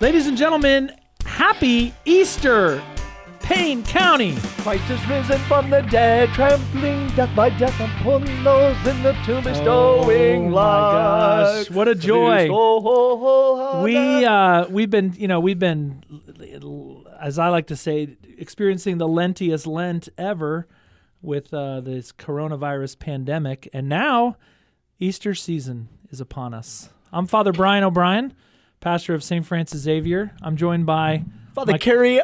Ladies and gentlemen, happy Easter, Payne County. Christ is risen from the dead, trampling death by death upon those in the tomb, bestowing life. Gosh, what a joy! We've been, as I like to say, experiencing the lentiest Lent ever with this coronavirus pandemic, and now Easter season is upon us. I'm Father Brian O'Brien, pastor of St. Francis Xavier. I'm joined by Father Kerry,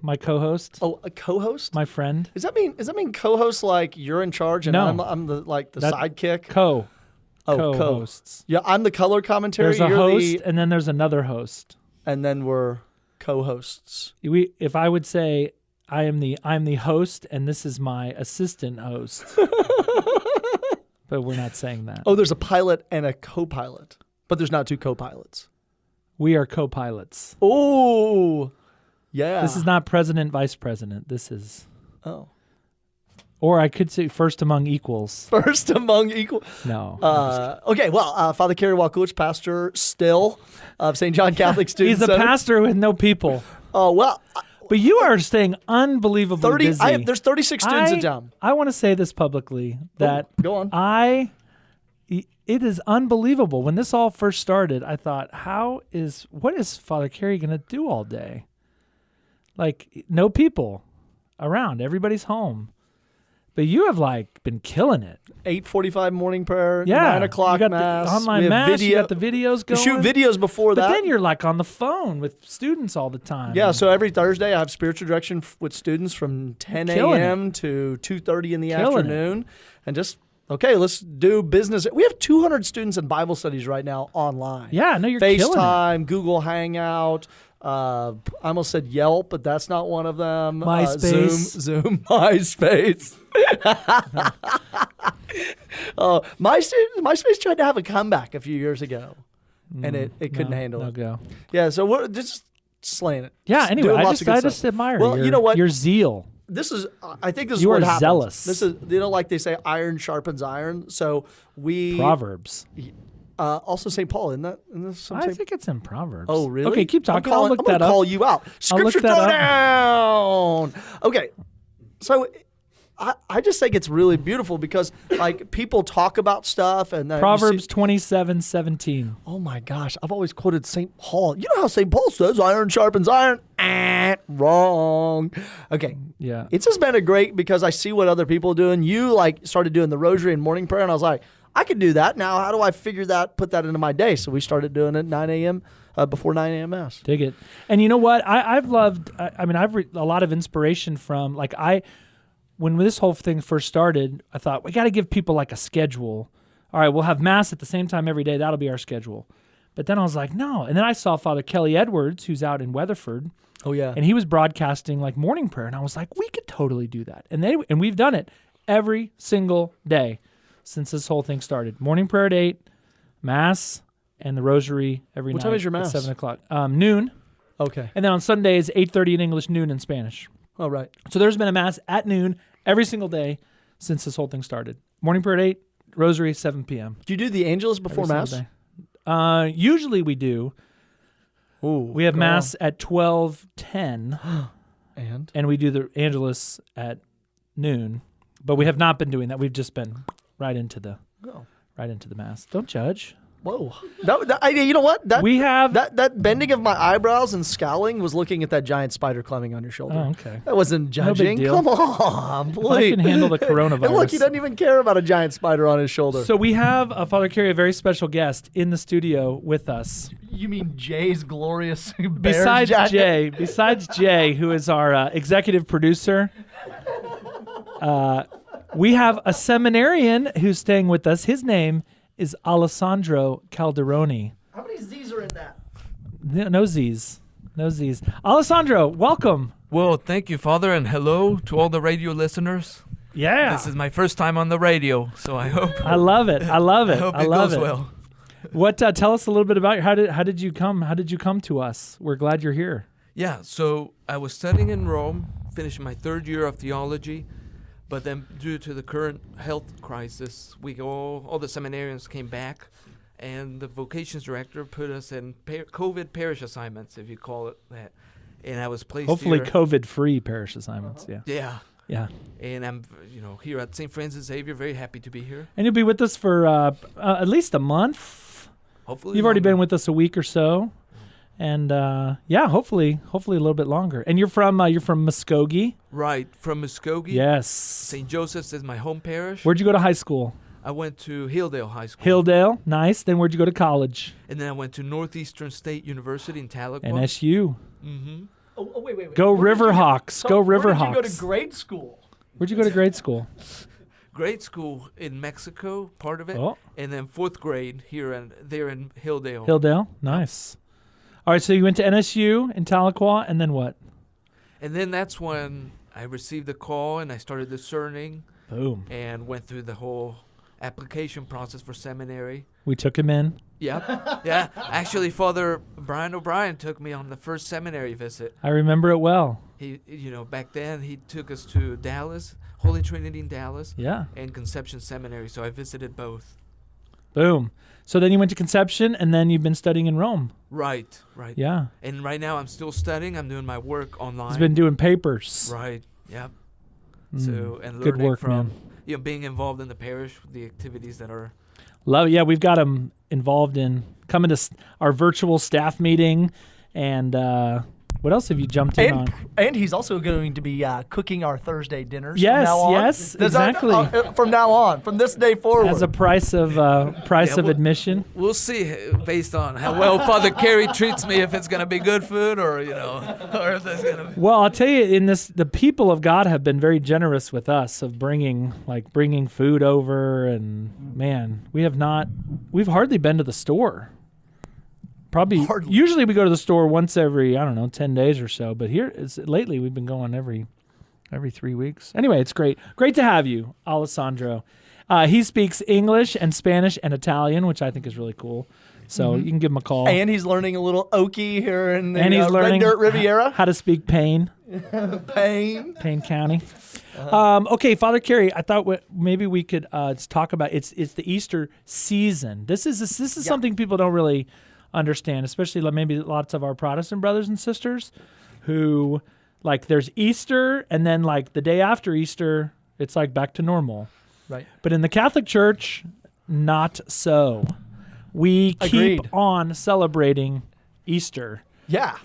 my co-host. Oh, a co-host? My friend. Does that mean co-host like you're in charge and No. I'm the sidekick? Co-hosts. Yeah, I'm the color commentary. There's a you're host, and then there's another host. and then we're co-hosts. If I would say I'm the host, and this is my assistant host, but we're not saying that. Oh, there's a pilot and a co-pilot, but there's not two co-pilots. We are co-pilots. Oh, yeah. This is not president, vice president. This is, or I could say first among equals. First among equal. No. Okay, well, Father Kerry Walkulich, pastor still of St. John Catholic Student He's a Center. pastor with no people. Oh, well. But you are staying unbelievably busy. There's 36 students in town. I want to say this publicly, that Go on. it is unbelievable. When this all first started, I thought, what is Father Kerry going to do all day? Like, no people around. Everybody's home. But you have, been killing it. 8:45 morning prayer, Yeah. 9 o'clock you got mass. the online we have mass, video. you got the videos going. We shoot videos before but that. then you're, on the phone with students all the time. Yeah, so every Thursday I have spiritual direction with students from 10 Killing a.m. to 2:30 in the Killing afternoon. And just, let's do business. We have 200 students in Bible studies right now online. Yeah, no, you're killing it. FaceTime, Google Hangout. I almost said Yelp, but that's not one of them. MySpace. Zoom, MySpace. MySpace tried to have a comeback a few years ago, and it couldn't handle it. Go. Yeah, so we're just slaying it. Yeah, anyway, doing I lots of good just stuff. admire Well, you know what? your zeal. I think this is You what are happens. zealous. This is, like they say, iron sharpens iron. So we Proverbs. Also St. Paul, isn't that? I think it's in Proverbs. Oh, really? Okay, keep talking. I'm I'll look that gonna up. call you out. Scripture that up. throwdown. Okay, so I just think it's really beautiful because people talk about stuff and then Proverbs 27:17. Oh my gosh, I've always quoted St. Paul. You know how St. Paul says iron sharpens iron? Wrong. Okay. Yeah. It's just been because I see what other people are doing. You started doing the rosary and morning prayer, and I was like, I could do that. Now, how do I put that into my day? So we started doing it 9 a.m. Before 9 a.m. Mass. Dig it. And you know what? I've loved, I've a lot of inspiration from, when this whole thing first started, I thought, we got to give people a schedule. All right, we'll have Mass at the same time every day. That'll be our schedule. But then I was like, no. And then I saw Father Kelly Edwards, who's out in Weatherford. Oh, yeah. And he was broadcasting morning prayer. And I was like, we could totally do that. And we've done it every single day since this whole thing started. Morning prayer at 8, Mass, and the Rosary every night. What time is your Mass? At 7 o'clock. Noon. Okay. And then on Sundays, 8:30 in English, noon in Spanish. Oh, right. So there's been a Mass at noon every single day since this whole thing started. Morning prayer at 8, Rosary 7 p.m. Do you do the Angelus before every single Mass? day. Usually we do. Ooh, We have Mass at 12:10. And we do the Angelus at noon. But we have not been doing that. We've just been right into the Mass. Don't judge. Whoa. You know what? We have that bending of my eyebrows and scowling was looking at that giant spider climbing on your shoulder. Oh, okay. That wasn't judging. deal. Come on, please. I can handle the coronavirus. And look, he doesn't even care about a giant spider on his shoulder. So we have Father Kerry, a very special guest in the studio with us. You mean Jay's glorious Besides Jay, who is our executive producer, we have a seminarian who's staying with us. His name is Alessandro Calderoni. How many Z's are in that? No Z's. No Z's. Alessandro, welcome. Well, thank you, Father, and hello to all the radio listeners. Yeah. This is my first time on the radio, so I hope. I love it. I love it. I hope I it love goes it. well. What? Tell us a little bit about how did you come? How did you come to us? We're glad you're here. Yeah, so I was studying in Rome, finishing my third year of theology, but then due to the current health crisis, all the seminarians came back, and the vocations director put us in COVID parish assignments, if you call it that. And I was placed Hopefully here. COVID-free parish assignments. Yeah. Yeah. Yeah. And I'm, here at St. Francis Xavier, very happy to be here. And you'll be with us for at least a month. Hopefully. You've already longer. been with us a week or so. And hopefully a little bit longer. And you're from Muskogee? Right, from Muskogee. Yes. St. Joseph's is my home parish. Where'd you go to high school? I went to Hilldale High School. Hilldale, nice. Then where'd you go to college? And then I went to Northeastern State University in Tahlequah. NSU. Mm-hmm. Oh, wait. Go Riverhawks. Go Where did you Riverhawks. go to grade school? Where'd you go to grade school? Grade school in Mexico, part of it. Oh. And then 4th grade there in Hilldale. Hilldale, nice. All right, so you went to NSU in Tahlequah, and then what? And then that's when I received a call and I started discerning Boom. and went through the whole application process for seminary. We took him in. Yep. Yeah. Actually, Father Brian O'Brien took me on the first seminary visit. I remember it well. He, back then he took us to Dallas, Holy Trinity in Dallas, Yeah. and Conception Seminary. So I visited both. Boom. So then you went to Conception, and then you've been studying in Rome. Right. Yeah. And right now I'm still studying. I'm doing my work online. He's been doing papers. Right. Yep. Mm. So and Good learning work, from man. being involved in the parish, the activities that are. Love it. Yeah, we've got him involved in coming to our virtual staff meeting, and what else have you jumped in on? And he's also going to be cooking our Thursday dinners. Yes, from now on. yes, exactly. From now on, from this day forward. As a price of admission. We'll see based on how well Father Kerry treats me if it's going to be good food or or if it's going to be. Well, I'll tell you, the people of God have been very generous with us of bringing food over, and man, we've hardly been to the store. Usually we go to the store once every, 10 days or so, but lately we've been going every 3 weeks. Anyway, it's great to have you, Alessandro. He speaks English and Spanish and Italian, which I think is really cool. So you can give him a call. And he's learning a little Okie here in the he's learning Red Dirt Riviera. How to speak Payne County. Okay, Father Kerry, I thought maybe we could talk about it's the Easter season. This is something people don't really understand, especially maybe lots of our Protestant brothers and sisters who there's Easter, and then the day after Easter it's back to normal. Right. But in the Catholic Church, not so. We keep on celebrating Easter. Yeah.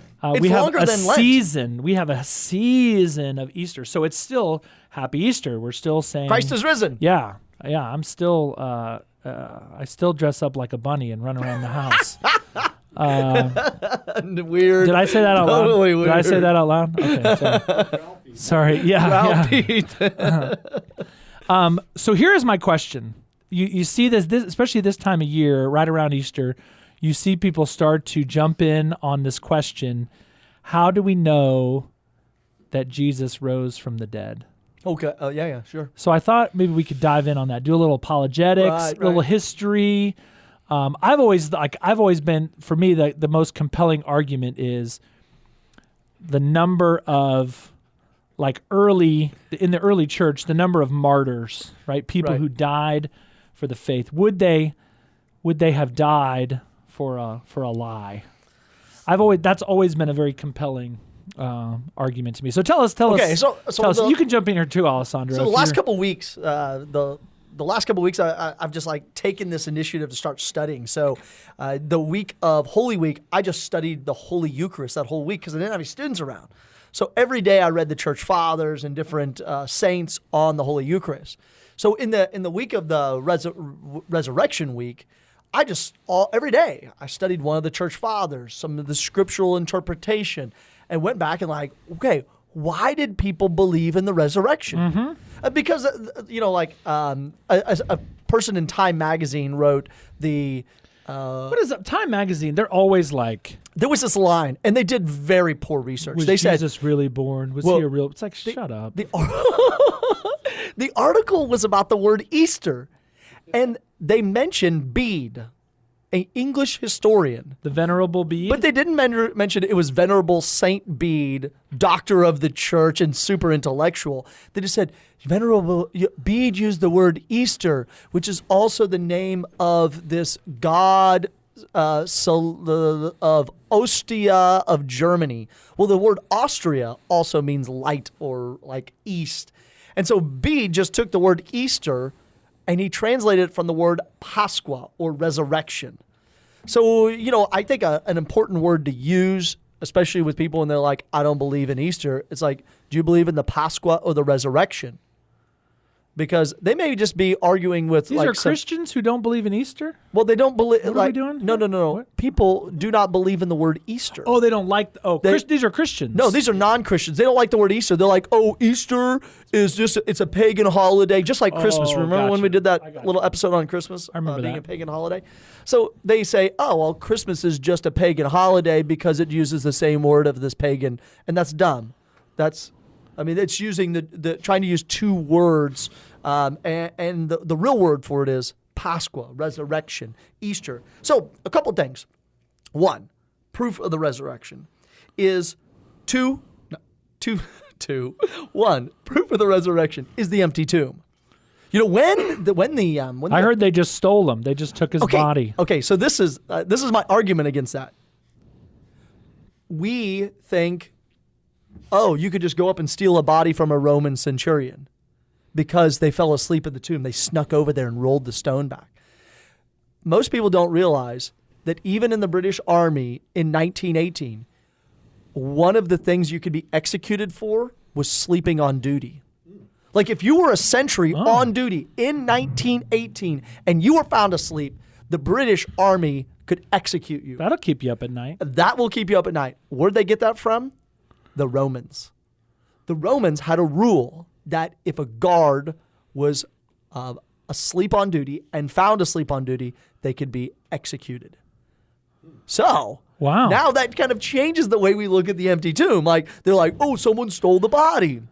We have longer than Lent. season. We have a season of Easter, so it's still Happy Easter. We're still saying Christ is risen. Yeah. I'm still. I still dress up like a bunny and run around the house. Weird. Did I say that out loud? Totally weird. Did I say that out loud? Okay. Sorry. Yeah. So here is my question. You see this, especially this time of year, right around Easter, you see people start to jump in on this question: how do we know that Jesus rose from the dead? Okay. Yeah, sure. So I thought maybe we could dive in on that, do a little apologetics, a little history. I've always been, for me, the most compelling argument is the number of in the early church, the number of martyrs, right? People who died for the faith. Would they have died for a lie? That's always been a very compelling argument to me. So tell us. You can jump in here too, Alessandro. So the last couple weeks, the last couple of weeks, I've just taken this initiative to start studying. So the week of Holy Week, I just studied the Holy Eucharist that whole week because I didn't have any students around. So every day I read the Church Fathers and different saints on the Holy Eucharist. So in the week of the Resurrection Week, every day I studied one of the Church Fathers, some of the scriptural interpretation, and went back and okay, why did people believe in the resurrection? Mm-hmm. Because, a person in Time magazine wrote the... what is it? Time magazine, they're always there was this line, and they did very poor research. Was Jesus really born? Was he a real... It's shut up. The article was about the word Easter, and they mentioned Bede. an English historian. The Venerable Bede? But they didn't mention it was Venerable Saint Bede, doctor of the church and super intellectual. They just said Venerable Bede used the word Easter, which is also the name of this god of Ostia of Germany. Well, the word Austria also means light or like east. And so Bede just took the word Easter and he translated it from the word Pasqua or resurrection. So, I think an important word to use, especially with people when they're like, I don't believe in Easter. It's like, do you believe in the Pasqua or the resurrection? Because they may just be arguing with These are Christians who don't believe in Easter? Well, they don't believe. What are we doing? No. What? People do not believe in the word Easter. Oh, they don't like. These are Christians. No, these are non-Christians. They don't like the word Easter. They're like, oh, Easter is it's a pagan holiday, just like Christmas. Remember when we did that little episode on Christmas? I remember being that. a pagan holiday. So they say, oh, well, Christmas is just a pagan holiday because it uses the same word of this pagan, and that's dumb. It's using the trying to use two words. And the real word for it is Pasqua, resurrection, Easter. So a couple things. One, proof of the resurrection is one, proof of the resurrection is the empty tomb. I heard they just stole him. They just took his body. Okay, so this is my argument against that. We think, you could just go up and steal a body from a Roman centurion. Because they fell asleep in the tomb. They snuck over there and rolled the stone back. Most people don't realize that even in the British Army in 1918, one of the things you could be executed for was sleeping on duty. Like if you were a sentry on duty in 1918 and you were found asleep, the British Army could execute you. That'll keep you up at night. That will keep you up at night. Where'd they get that from? The Romans. The Romans had a rule that if a guard was asleep on duty and found asleep on duty, they could be executed. So, wow. Now that kind of changes the way we look at the empty tomb. Like, they're like, oh, someone stole the body.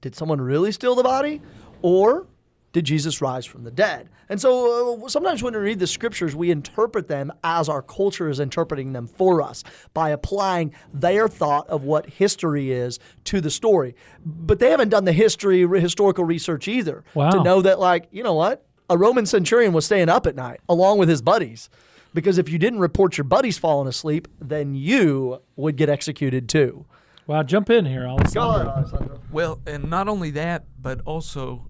Did someone really steal the body? Or did Jesus rise from the dead? And so sometimes when we read the scriptures, we interpret them as our culture is interpreting them for us by applying their thought of what history is to the story. But they haven't done the historical research either to know that, like, you know what? A Roman centurion was staying up at night along with his buddies. Because if you didn't report your buddies falling asleep, then you would get executed too. Wow, jump in here, Alessandro. Go ahead, Alessandro. Well, and not only that, but also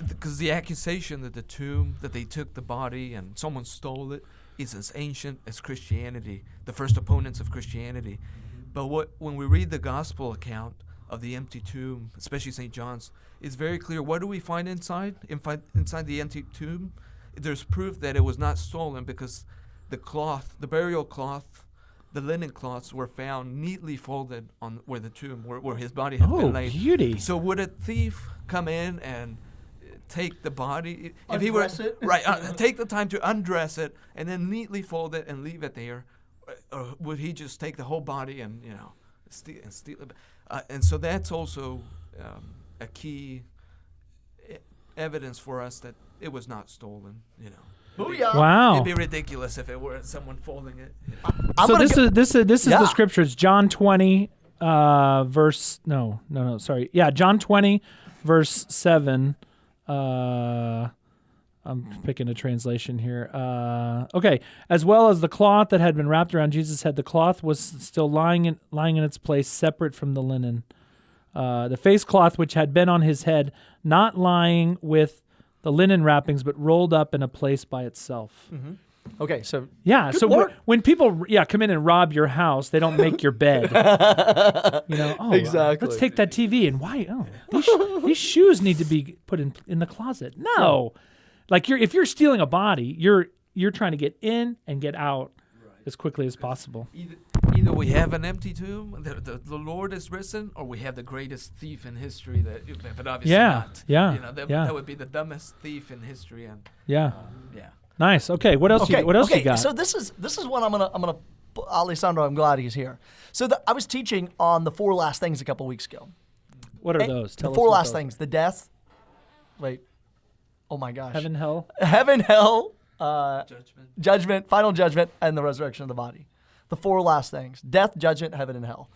because the accusation that they took the body and someone stole it is as ancient as Christianity, the first opponents of Christianity. But when we read the gospel account of the empty tomb, especially St. John's, it's very clear. What do we find inside? Inside the empty tomb, there's proof that it was not stolen because the burial cloth, the linen cloths were found neatly folded on where the tomb, where his body had been laid. Oh, beauty. So would a thief come in and take the body? If he Undress it? Right, take the time to undress it and then neatly fold it and leave it there, or would he just take the whole body and steal it? And so that's also a key evidence for us that it was not stolen. Wow. It'd be ridiculous if it were someone folding it. So this is the scripture. It's John 20, verse. John 20, verse 7. I'm picking a translation here. Okay. As well as the cloth that had been wrapped around Jesus' head, the cloth was still lying in its place, separate from the linen. The face cloth which had been on his head, not lying with the linen wrappings, but rolled up in a place by itself. Mm-hmm. Okay, so when people come in and rob your house, they don't make your bed. Exactly. Let's take that TV and why? Oh, these shoes need to be put in the closet. No, like if you're stealing a body, you're trying to get in and get out as quickly as possible. Either we have an empty tomb, the Lord is risen, or we have the greatest thief in history. But obviously not. That would be the dumbest thief in history. And Nice. Okay. What else? What else you got? So this is what I'm gonna Alessandro. I'm glad he's here. So I was teaching on the 4 last things a couple weeks ago. What are those? The 4 last things: the death. Wait. Oh my gosh. Heaven, hell, judgment, final judgment, and the resurrection of the body. The 4 last things: death, judgment, heaven, and hell.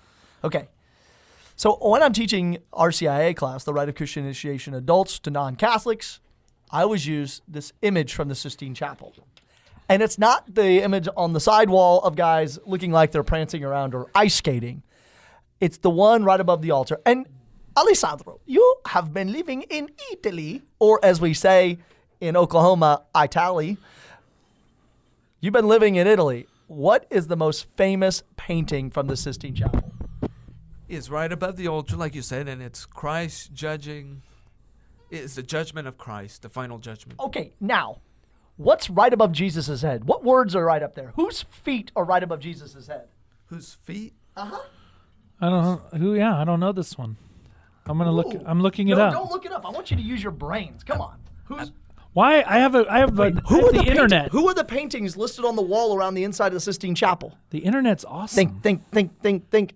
Okay. So when I'm teaching RCIA class, the Rite of Christian Initiation adults to non-Catholics, I always use this image from the Sistine Chapel. And it's not the image on the sidewall of guys looking like they're prancing around or ice skating. It's the one right above the altar. And Alessandro, you have been living in Italy, or as we say in Oklahoma, Italy. You've been living in Italy. What is the most famous painting from the Sistine Chapel? It's right above the altar, like you said, and it's Christ judging. It's the judgment of Christ, the final judgment. Okay, now, what's right above Jesus' head? What words are right up there? Whose feet are right above Jesus' head? Whose feet? Uh-huh. I don't know. I don't know this one. I'm looking it up. Don't look it up. I want you to use your brains. Come on. Why? I have the internet. Who are the paintings listed on the wall around the inside of the Sistine Chapel? The internet's awesome. Think.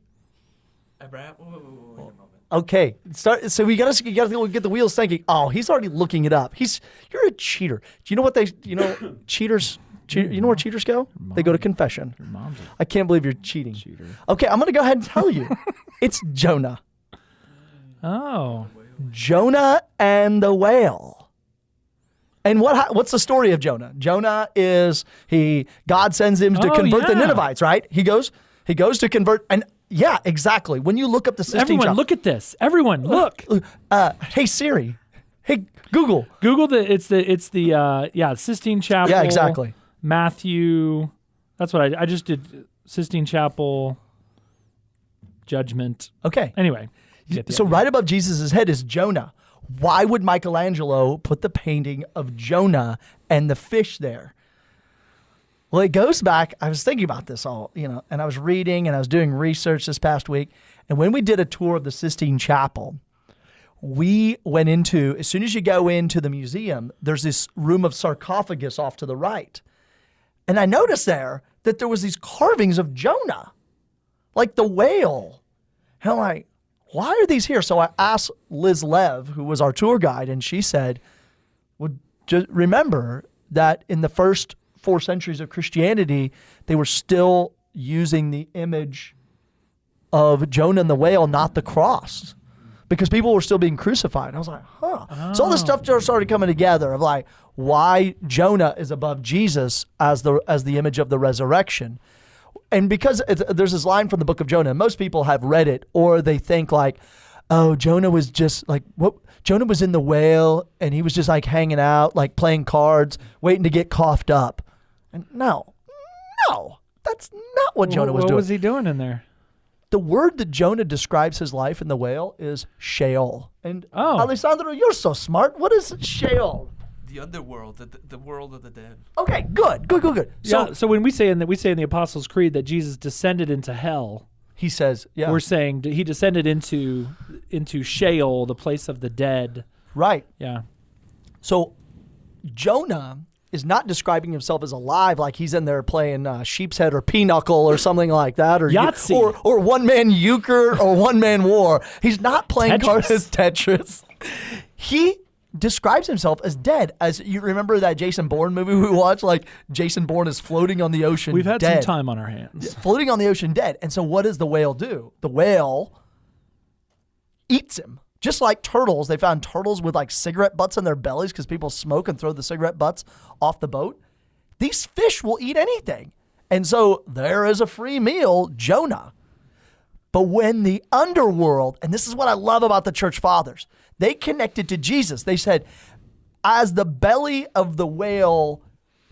Okay, so you gotta get the wheels thinking. Oh, he's already looking it up. You're a cheater. Do you know what cheaters? You know where cheaters go? They go to confession. I can't believe you're cheating. Cheater. Okay, I'm gonna go ahead and tell you. It's Jonah. Oh, Jonah and the whale. And what's the story of Jonah? Jonah is God sends him to convert the Ninevites, right? He goes to convert. And yeah, exactly. When you look up the Sistine Chapel. Everyone, look at this. Everyone, look. Hey Siri. Hey Google. Google it's the Sistine Chapel. Yeah, exactly. Matthew. That's what I just did. Sistine Chapel. Judgment. Okay. Anyway. So right above Jesus' head is Jonah. Why would Michelangelo put the painting of Jonah and the fish there? Well, it goes back. I was thinking about this all, and I was reading and I was doing research this past week. And when we did a tour of the Sistine Chapel, we went into, as soon as you go into the museum, there's this room of sarcophagus off to the right. And I noticed there that there was these carvings of Jonah, like the whale. And I'm like, why are these here? So I asked Liz Lev, who was our tour guide, and she said, well, just remember that in the first 4 centuries of Christianity, they were still using the image of Jonah and the whale, not the cross, because people were still being crucified. And I was like, huh. Oh. So all this stuff just started coming together of like why Jonah is above Jesus as the image of the resurrection. And because there's this line from the book of Jonah, most people have read it, or they think like, oh, Jonah was just like, Jonah was in the whale and he was just like hanging out, like playing cards, waiting to get coughed up. And no, that's not what Jonah was doing. What was he doing in there? The word that Jonah describes his life in the whale is Sheol. And Alessandro, you're so smart. What is Sheol? The underworld, the world of the dead. Okay, good. So when we say in the Apostles' Creed that Jesus descended into hell, he says, we're saying he descended into Sheol, the place of the dead. Right. Yeah. So Jonah is not describing himself as alive, like he's in there playing sheep's head or pinochle or something like that, or Yahtzee, or one man euchre or one man war. He's not playing cards as Tetris. He describes himself as dead. As you remember that Jason Bourne movie we watched, like Jason Bourne is floating on the ocean. We've had dead. some time on our hands. Floating on the ocean dead. And so what does the whale do? The whale eats him. Just like turtles, they found turtles with like cigarette butts in their bellies because people smoke and throw the cigarette butts off the boat. These fish will eat anything. And so there is a free meal, Jonah. But when the underworld, and this is what I love about the church fathers, they connected to Jesus. They said, as the belly of the whale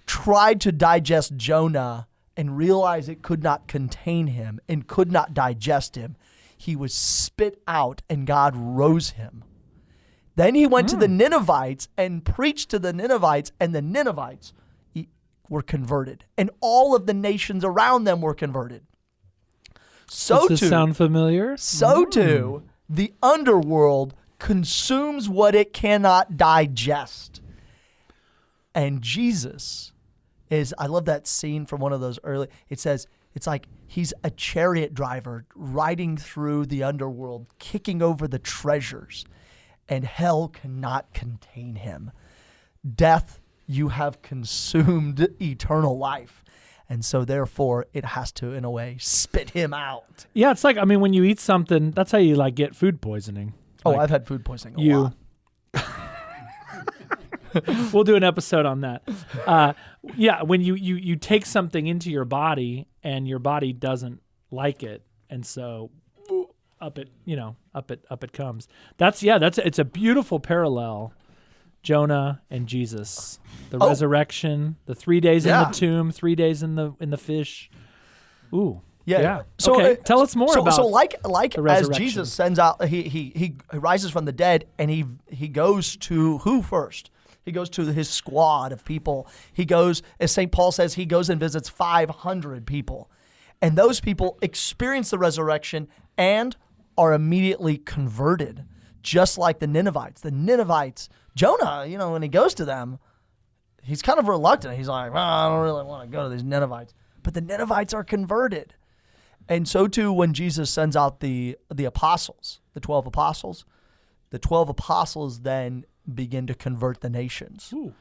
tried to digest Jonah and realized it could not contain him and could not digest him, he was spit out and God rose him. Then he went to the Ninevites and preached to the Ninevites, and the Ninevites were converted. And all of the nations around them were converted. Does this sound familiar? So too, the underworld consumes what it cannot digest. And Jesus is, I love that scene from one of those early, it says, it's like he's a chariot driver riding through the underworld, kicking over the treasures, and hell cannot contain him. Death you have consumed eternal life. And so therefore it has to, in a way, spit him out. Yeah, it's like, I mean, when you eat something, that's how you like get food poisoning. Oh, Like, I've had food poisoning a lot. We'll do an episode on that. Yeah, when you take something into your body and your body doesn't like it, and so up it comes. It's a beautiful parallel. Jonah and Jesus, the resurrection, the 3 days in the tomb, 3 days in the fish. Ooh. Yeah. So okay. Tell us more about. So like the as resurrection. Jesus sends out, he rises from the dead, and he goes to who first? He goes to his squad of people. He goes, as St. Paul says, he goes and visits 500 people. And those people experience the resurrection and are immediately converted, just like the Ninevites. The Ninevites, Jonah, when he goes to them, he's kind of reluctant. He's like, well, I don't really want to go to these Ninevites. But the Ninevites are converted. And so too when Jesus sends out the apostles, the 12 apostles, the 12 apostles then begin to convert the nations. Ooh.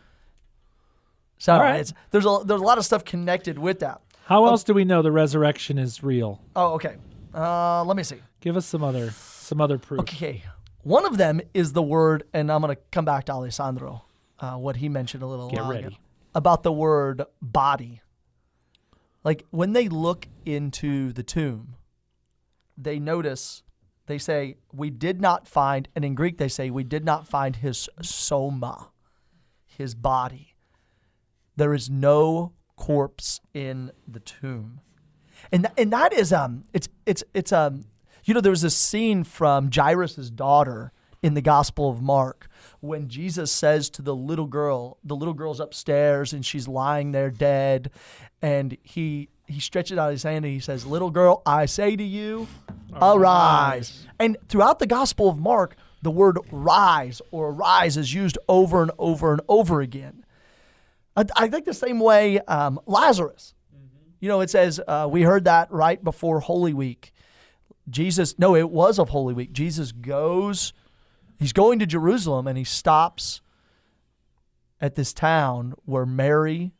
So All right. there's a lot of stuff connected with that. How else do we know the resurrection is real? Oh, okay. Let me see. Give us some other proof. Okay. One of them is the word, and I'm going to come back to Alessandro, what he mentioned a little while ago, about the word body. Like when they look into the tomb, they notice, they say, we did not find, and in Greek they say, we did not find his soma, his body. There is no corpse in the tomb. And that is, there was this scene from Jairus' daughter in the Gospel of Mark when Jesus says to the little girl's upstairs and she's lying there dead, and he stretches out his hand and he says, little girl, I say to you, arise. And throughout the Gospel of Mark, the word rise or arise is used over and over and over again. I think the same way Lazarus. It says, we heard that right before Holy Week. It was of Holy Week. Jesus he's going to Jerusalem, and he stops at this town where Mary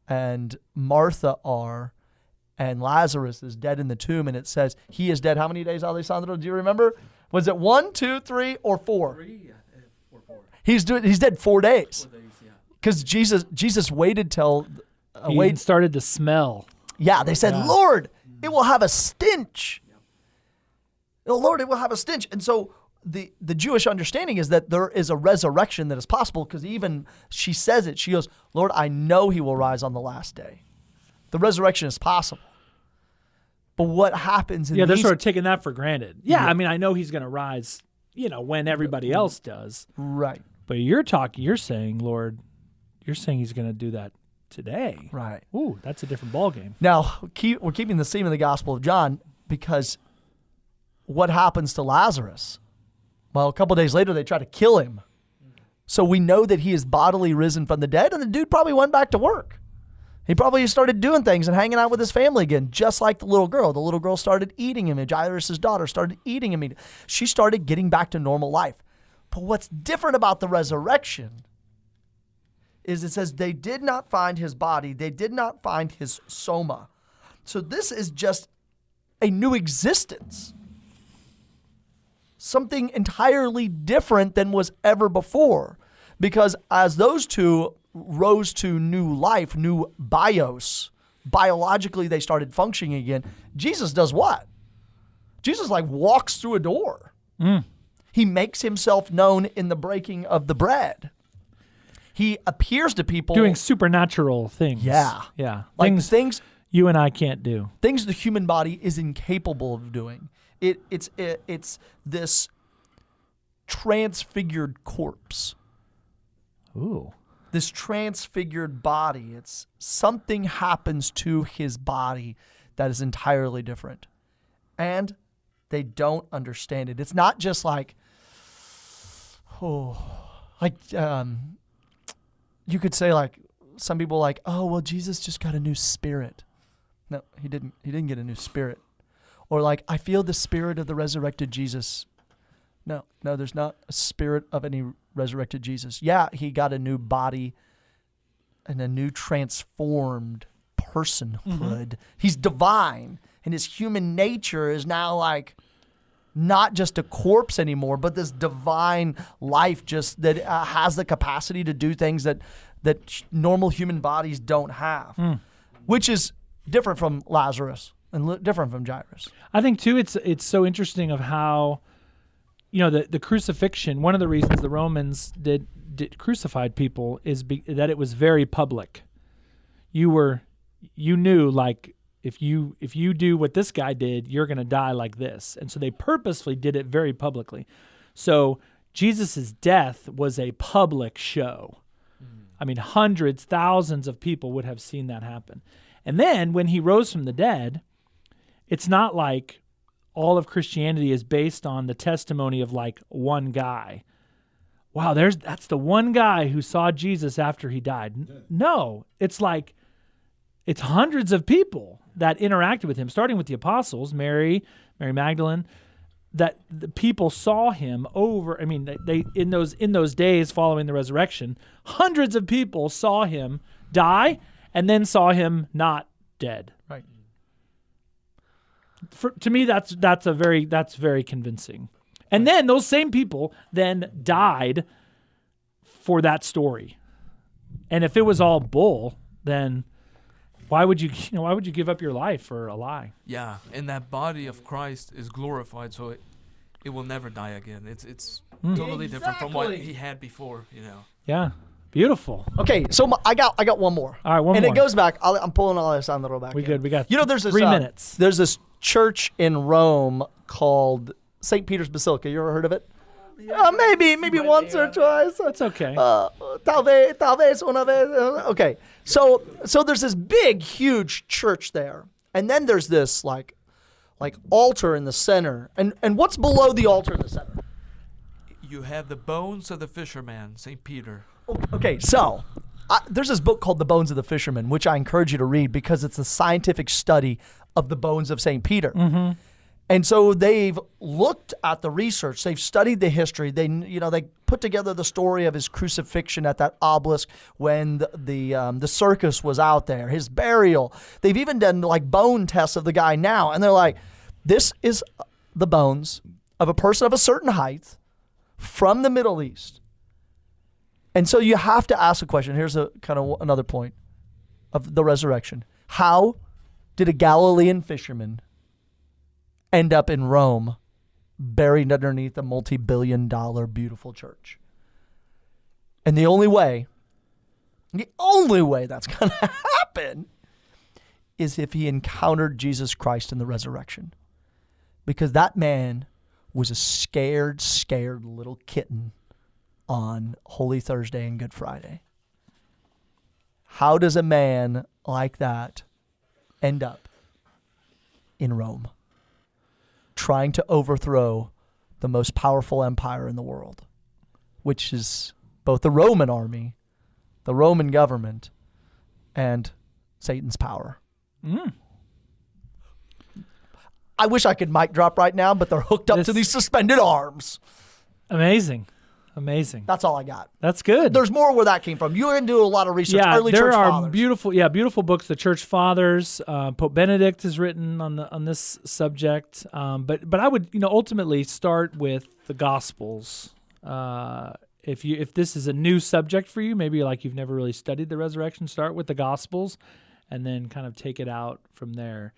and Martha are, and Lazarus is dead in the tomb, and it says he is dead. How many days, Alessandro? Do you remember? Was it 1, 2, 3, or 4? 3 or 4. He's dead 4 days. 4 days, yeah. Because Jesus waited till... He started to smell. Yeah, they said, Lord, it will have a stench. Oh, Lord, it will have a stench. And so the Jewish understanding is that there is a resurrection that is possible, because even she says it. She goes, Lord, I know he will rise on the last day. The resurrection is possible. But what happens in they're sort of taking that for granted. Yeah, I mean, I know he's going to rise, when everybody else does. Right. But you're saying, Lord, you're saying he's going to do that today. Right. Ooh, that's a different ballgame. Now, we're keeping the theme of the Gospel of John, because what happens to Lazarus? Well, a couple of days later, they try to kill him. So we know that he is bodily risen from the dead, and the dude probably went back to work. He probably started doing things and hanging out with his family again, just like the little girl. The little girl started eating him, and Jairus' daughter started eating him. She started getting back to normal life. But what's different about the resurrection is it says they did not find his body. They did not find his soma. So this is just a new existence. Something entirely different than was ever before. Because as those two rose to new life, new bios, biologically they started functioning again, Jesus does what? Jesus walks through a door. He makes himself known in the breaking of the bread. He appears to people. Doing supernatural things. Yeah. Yeah. Things you and I can't do. Things the human body is incapable of doing. It's this transfigured corpse. Ooh. This transfigured body. It's something happens to his body that is entirely different. And they don't understand it. It's not just you could say some people oh, well, Jesus just got a new spirit. No, he didn't. He didn't get a new spirit. Or I feel the spirit of the resurrected Jesus. No, there's not a spirit of any resurrected Jesus. Yeah, he got a new body and a new transformed personhood. He's divine, and his human nature is now like not just a corpse anymore, but this divine life just that has the capacity to do things that normal human bodies don't have, which is different from Lazarus and different from Jairus. I think too, it's so interesting of how, the crucifixion. One of the reasons the Romans did crucified people is that it was very public. You knew, like, if you do what this guy did, you're going to die like this. And so they purposefully did it very publicly. So Jesus' death was a public show. I mean, hundreds, thousands of people would have seen that happen. And then when he rose from the dead, it's not like all of Christianity is based on the testimony of like one guy. Wow, that's the one guy who saw Jesus after he died. No, it's like it's hundreds of people that interacted with him, starting with the apostles, Mary Magdalene, that the people saw him over. I mean, they in those days following the resurrection, hundreds of people saw him die and then saw him not dead. Right. To me, that's very convincing. And then those same people then died for that story. And if it was all bull, then why would you give up your life for a lie? Yeah, and that body of Christ is glorified, so it will never die again. It's totally different from what he had before, Yeah, beautiful. Okay, so I got one more. All right, one and more. it goes back. I'm pulling Alessandro back. We good. We got there's this 3 minutes. There's this church in Rome called St. Peter's Basilica. You ever heard of it? Maybe once or twice. That's okay. Tal vez una vez. Okay. So there's this big, huge church there. And then there's this like altar in the center. And what's below the altar in the center? You have the bones of the fisherman, St. Peter. Okay, so there's this book called The Bones of the Fisherman, which I encourage you to read because it's a scientific study of the bones of St. Peter. Mm-hmm. And so they've looked at the research. They've studied the history. They put together the story of his crucifixion at that obelisk when the circus was out there, his burial. They've even done like bone tests of the guy now. And they're like, this is the bones of a person of a certain height from the Middle East. And so you have to ask a question. Here's a kind of another point of the resurrection. How did a Galilean fisherman end up in Rome, buried underneath a multi-billion-dollar beautiful church? And the only way that's going to happen is if he encountered Jesus Christ in the resurrection. Because that man was a scared little kitten on Holy Thursday and Good Friday. How does a man like that end up in Rome, trying to overthrow the most powerful empire in the world, which is both the Roman army, the Roman government, and Satan's power? I wish I could mic drop right now, but they're hooked up to these suspended arms. Amazing. That's all I got. That's good. There's more where that came from. You're going to do a lot of research. Yeah, Early there church are fathers. beautiful books. The church fathers, Pope Benedict has written on this subject. But I would ultimately start with the Gospels. If this is a new subject for you, maybe like you've never really studied the resurrection, start with the Gospels, and then kind of take it out from there.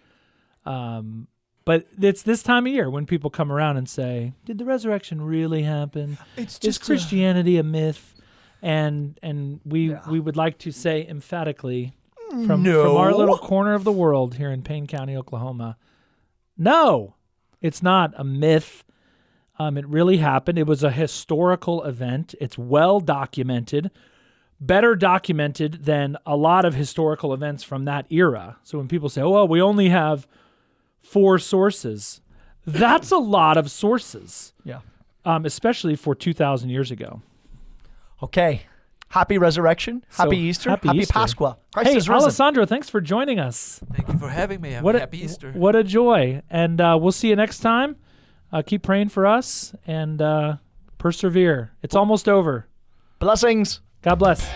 But it's this time of year when people come around and say, did the resurrection really happen? Is Christianity a myth? And we would like to say emphatically from our little corner of the world here in Payne County, Oklahoma, no, it's not a myth. It really happened. It was a historical event. It's well documented, better documented than a lot of historical events from that era. So when people say, oh, well, we only have 4 sources, that's a lot of sources. Yeah. Especially for 2,000 years ago. Okay. Happy resurrection. Happy Easter. Happy Easter. Pasqua. Christ is risen. Alessandro, thanks for joining us. Thank you for having me. Happy Easter. What a joy. And we'll see you next time. Keep praying for us and persevere. It's almost over. Blessings. God bless.